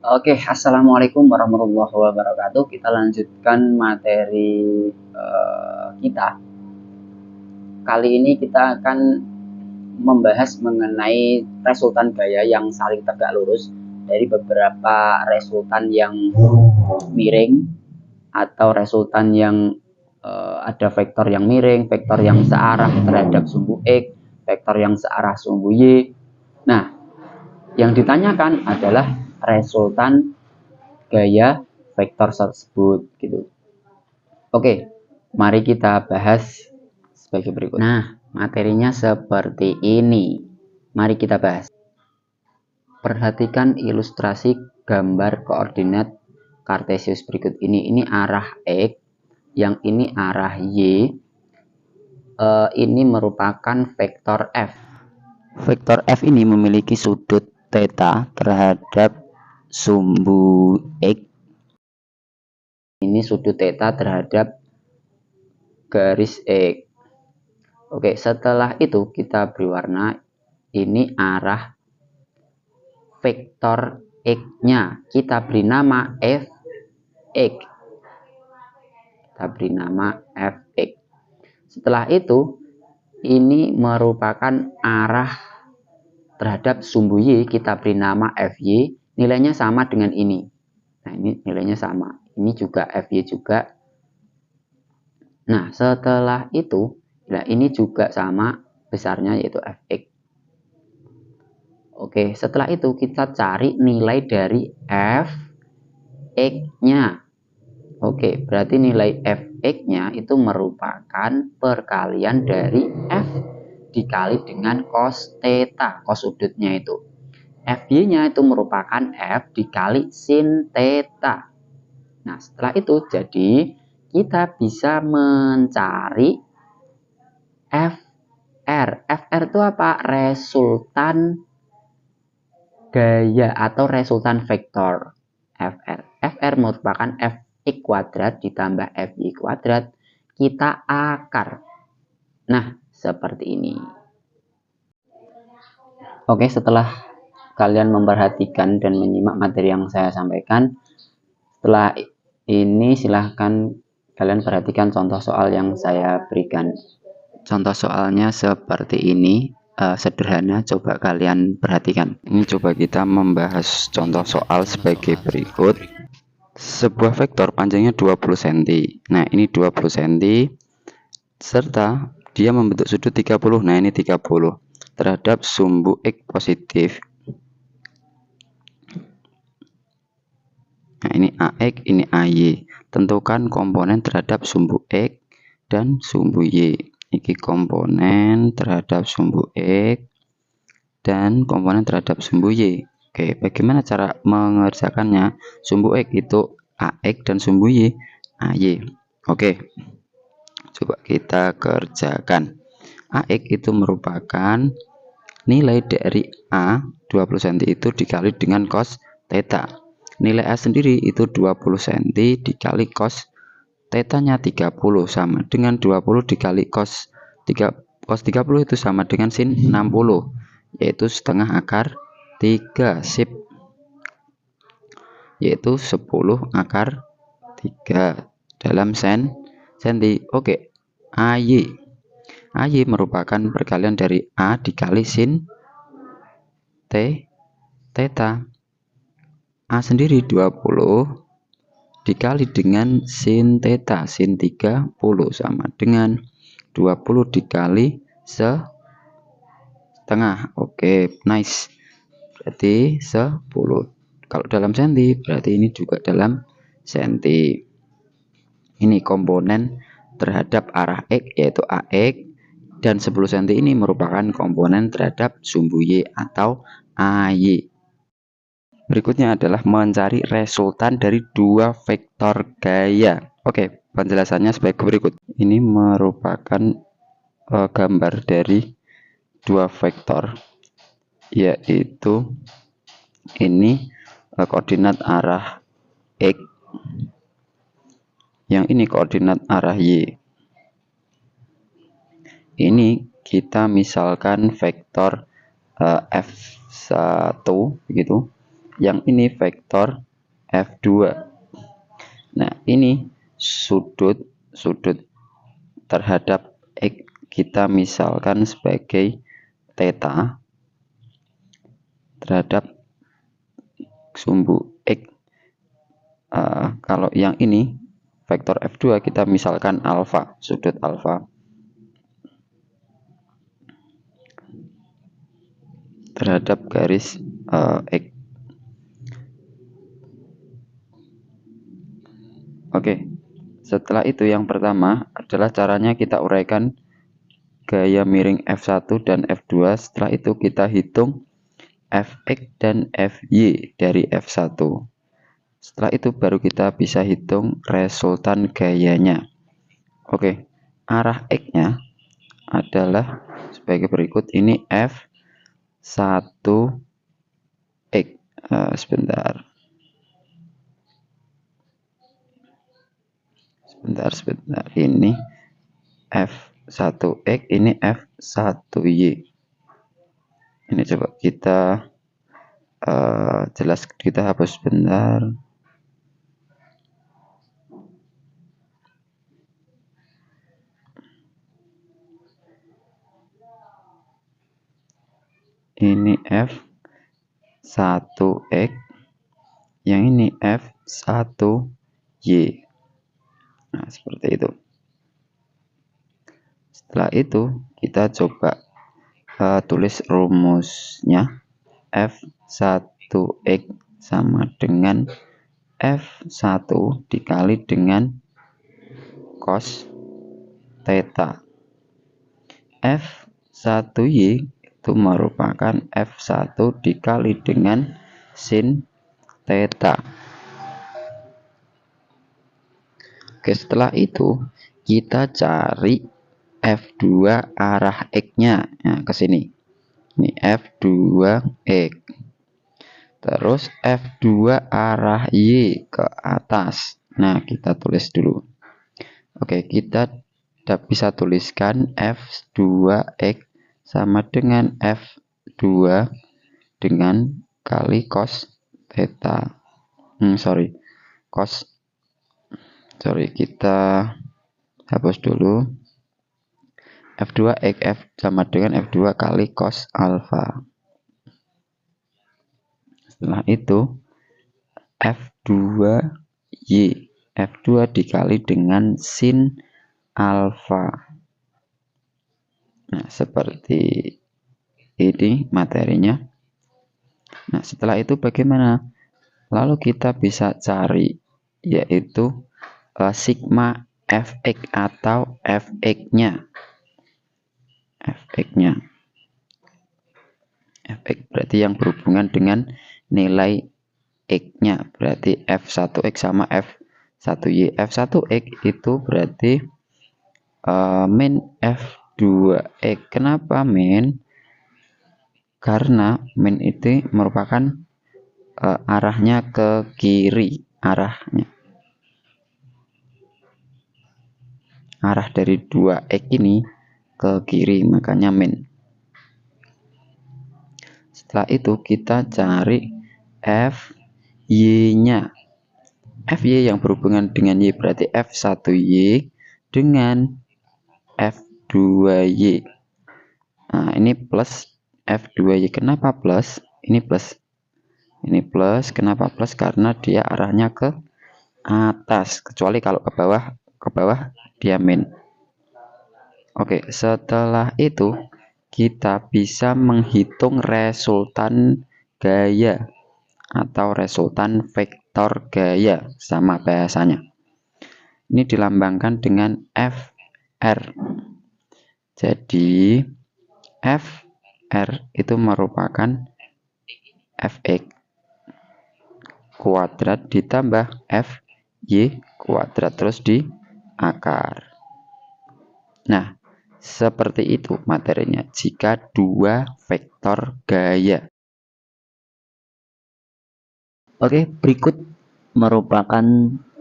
Oke, assalamualaikum warahmatullahi wabarakatuh. Kita lanjutkan materi kita. Kali ini kita akan membahas mengenai resultan gaya yang saling tegak lurus dari beberapa resultan yang miring atau resultan yang ada vektor yang miring, vektor yang searah terhadap sumbu X, vektor yang searah sumbu Y. Nah, yang ditanyakan adalah resultan gaya vektor tersebut gitu. Oke, mari kita bahas sebagai berikut. Nah, materinya seperti ini. Mari kita bahas. Perhatikan ilustrasi gambar koordinat kartesius berikut ini. Ini arah X, yang ini arah Y. Ini merupakan vektor F. Vektor F ini memiliki sudut theta terhadap sumbu X. Ini sudut theta terhadap garis X. Oke, setelah itu kita beri warna. Ini arah vektor X-nya. Kita beri nama Fx. Kita beri nama Fx. Setelah itu, ini merupakan arah terhadap sumbu Y. Kita beri nama Fy. Nilainya sama dengan ini. Nah, ini nilainya sama. Ini juga Fy juga. Nah, setelah itu, nah ini juga sama besarnya, yaitu Fx. Oke, setelah itu kita cari nilai dari Fx-nya. Oke, berarti nilai Fx-nya itu merupakan perkalian dari F dikali dengan cos theta, cos sudutnya itu. Fy-nya itu merupakan F dikali sin theta. Nah, setelah itu jadi kita bisa mencari Fr. Fr itu apa? Resultan gaya atau resultan vektor. Fr merupakan Fx kuadrat ditambah Fy kuadrat. Kita akar. Nah, seperti ini. Oke, setelah kalian memperhatikan dan menyimak materi yang saya sampaikan, setelah ini silahkan kalian perhatikan contoh soal yang saya berikan. Contoh soalnya seperti ini, sederhana, coba kalian perhatikan. Ini coba kita membahas contoh soal sebagai berikut. Sebuah vektor panjangnya 20 cm. Nah, ini 20 cm serta dia membentuk sudut 30. Nah, ini 30 terhadap sumbu X positif. Nah, ini AX, ini AY. Tentukan komponen terhadap sumbu X dan sumbu Y. Ini komponen terhadap sumbu X dan komponen terhadap sumbu Y. Oke, bagaimana cara mengerjakannya? Sumbu X itu AX dan sumbu Y AY. Oke, coba kita kerjakan. AX itu merupakan nilai dari A 20 cm itu dikali dengan cos theta. Nilai A sendiri itu 20 cm dikali cos theta-nya 30 sama dengan 20 dikali cos 30 itu sama dengan sin 60, yaitu setengah akar 3. Sip. Yaitu 10 akar 3 dalam senti. Oke, AY merupakan perkalian dari A dikali sin theta. A sendiri 20 dikali dengan sin theta, sin 30 sama dengan 20 dikali setengah. Oke, nice. Berarti 10. Kalau dalam senti, berarti ini juga dalam senti. Ini komponen terhadap arah X, yaitu AX. Dan 10 cm ini merupakan komponen terhadap sumbu Y atau AY. Berikutnya adalah mencari resultan dari dua vektor gaya. Oke, penjelasannya sebagai berikut. Ini merupakan gambar dari dua vektor, yaitu ini koordinat arah X, yang ini koordinat arah Y. Ini kita misalkan vektor F1 begitu. yang ini vektor F2. Nah, ini sudut terhadap X kita misalkan sebagai theta terhadap sumbu X. Kalau yang ini vektor F2 kita misalkan alfa, sudut alfa terhadap garis X. Oke, setelah itu yang pertama adalah caranya kita uraikan gaya miring F1 dan F2. Setelah itu kita hitung Fx dan Fy dari F1. Setelah itu baru kita bisa hitung resultan gayanya. Oke, arah X-nya adalah sebagai berikut. Ini F1X. Sebentar. Ini F1X, ini F1Y. Ini coba kita jelas, kita hapus sebentar. Ini F1X, yang ini F1Y. Nah, seperti itu. Setelah itu kita coba tulis rumusnya. F1X sama dengan F1 dikali dengan cos theta. F1Y itu merupakan F1 dikali dengan sin theta. Oke, setelah itu kita cari F2 arah X-nya. Nah, ke sini. Ini F2X. Terus F2 arah Y ke atas. Nah, kita tulis dulu. Oke, kita bisa tuliskan F2X sama dengan F2 dengan kali cos theta. Kita hapus dulu. F2X F sama dengan F2 kali cos alfa. Setelah itu F2Y, F2 dikali dengan sin alfa. Nah, seperti ini materinya. Nah, setelah itu bagaimana? Lalu kita bisa cari, yaitu sigma Fx atau Fx-nya. Fx berarti yang berhubungan dengan nilai X-nya. Berarti F1X sama F1Y. F1X itu berarti min F2X. Kenapa min? Karena min itu merupakan arahnya ke kiri. Arah dari 2X ini ke kiri, makanya min. Setelah itu kita cari Fy-nya. Fy yang berhubungan dengan Y berarti F1Y dengan F2Y. Nah, ini plus F2Y. Kenapa plus? Ini plus. Ini plus. Kenapa plus? Karena dia arahnya ke atas. Kecuali kalau ke bawah dia min. Oke, setelah itu kita bisa menghitung resultan gaya atau resultan vektor gaya sama bahasanya. Ini dilambangkan dengan Fr. Jadi Fr itu merupakan Fx kuadrat ditambah Fy kuadrat terus di akar. Nah, seperti itu materinya jika dua vektor gaya. Oke, berikut merupakan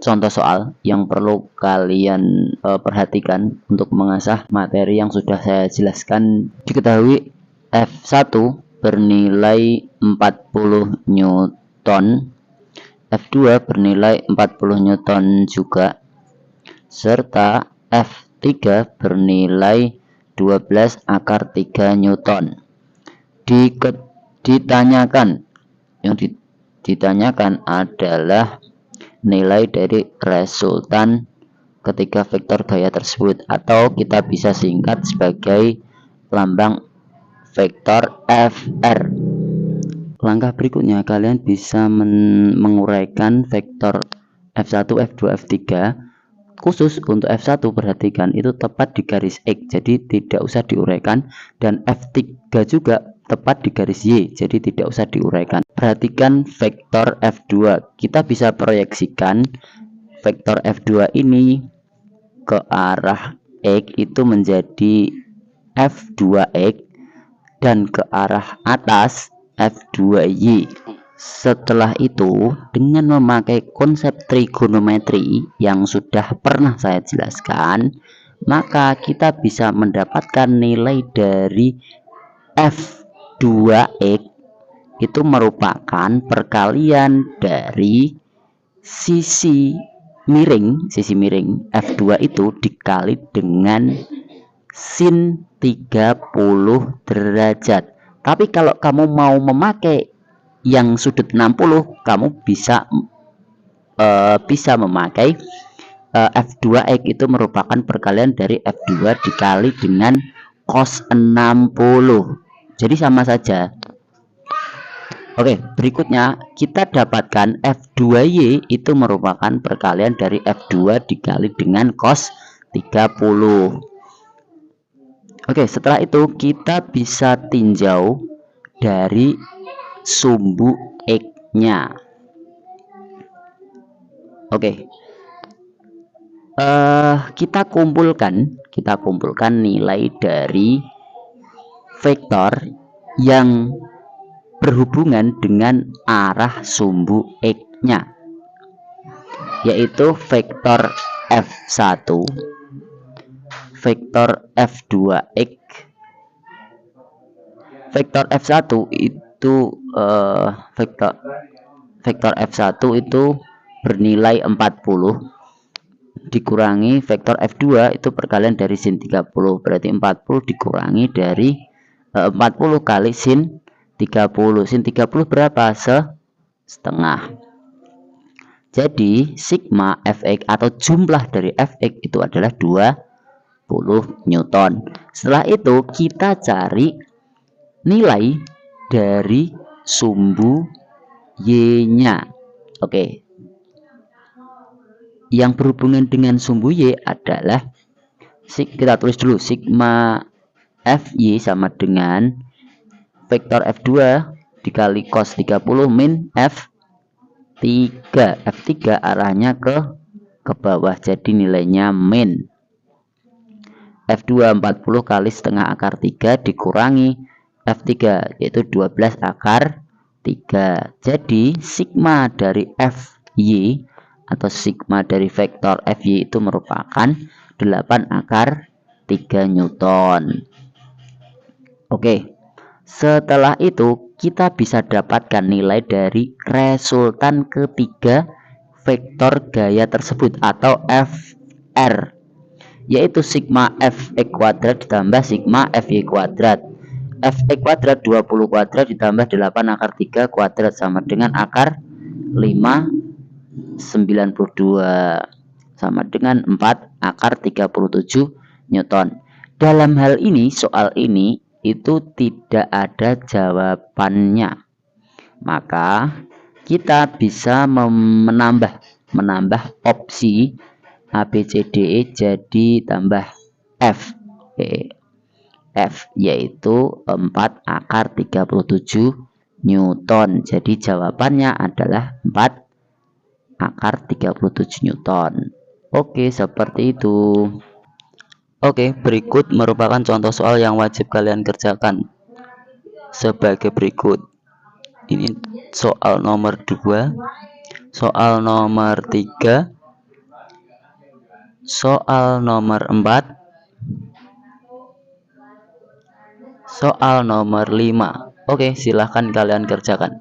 contoh soal yang perlu kalian perhatikan untuk mengasah materi yang sudah saya jelaskan. Diketahui F1 bernilai 40 Newton Newton, F2 bernilai 40 Newton juga, serta F3 bernilai 12 akar 3 Newton. Ditanyakan adalah nilai dari resultan ketiga vektor gaya tersebut, atau kita bisa singkat sebagai lambang vektor Fr. Langkah berikutnya kalian bisa menguraikan vektor F1, F2, F3. Khusus untuk F1 perhatikan itu tepat di garis X, jadi tidak usah diuraikan, dan F3 juga tepat di garis Y, jadi tidak usah diuraikan. Perhatikan vektor F2, kita bisa proyeksikan vektor F2 ini ke arah X itu menjadi F2X, dan ke arah atas F2Y. Setelah itu, dengan memakai konsep trigonometri yang sudah pernah saya jelaskan, maka kita bisa mendapatkan nilai dari F2X itu merupakan perkalian dari sisi miring F2 itu dikali dengan sin 30 derajat. Tapi kalau kamu mau memakai yang sudut 60, kamu bisa memakai F2X itu merupakan perkalian dari F2 dikali dengan cos 60. Jadi sama saja. Oke, berikutnya kita dapatkan F2Y itu merupakan perkalian dari F2 dikali dengan cos 30. Oke, setelah itu kita bisa tinjau dari sumbu X-nya. Oke. Kita kumpulkan nilai dari vektor yang berhubungan dengan arah sumbu X-nya, yaitu vektor F1, vektor F2X. Vektor F1 itu vektor F1 itu bernilai 40 dikurangi vektor F2 itu perkalian dari sin 30, berarti 40 dikurangi dari 40 kali sin 30. Sin 30 berapa? Setengah. Jadi sigma Fx atau jumlah dari Fx itu adalah 20 Newton. Setelah itu kita cari nilai dari sumbu Y-nya. Oke. Yang berhubungan dengan sumbu Y adalah, kita tulis dulu, sigma Fy sama dengan vektor F2 dikali cos 30 min F3. F3 arahnya ke bawah, jadi nilainya min. F2 40 kali setengah akar 3 dikurangi F3 yaitu 12 akar 3. Jadi sigma dari Fy atau sigma dari vektor Fy itu merupakan 8 akar 3 Newton. Oke. Setelah itu kita bisa dapatkan nilai dari resultan ketiga vektor gaya tersebut atau Fr, yaitu sigma Fx kuadrat ditambah sigma Fy kuadrat. Fx kuadrat 20 kuadrat ditambah 8 akar 3 kuadrat sama dengan akar 592 sama dengan 4 akar 37 Newton. Dalam hal ini, soal ini itu tidak ada jawabannya, maka kita bisa menambah opsi A, B, C, D, E jadi tambah F. F yaitu 4 akar 37 Newton. Jadi jawabannya adalah 4 akar 37 Newton. Oke, seperti itu. Oke, berikut merupakan contoh soal yang wajib kalian kerjakan sebagai berikut. Ini soal nomor 2, soal nomor 3, soal nomor 4, soal nomor 5. Oke, silahkan kalian kerjakan.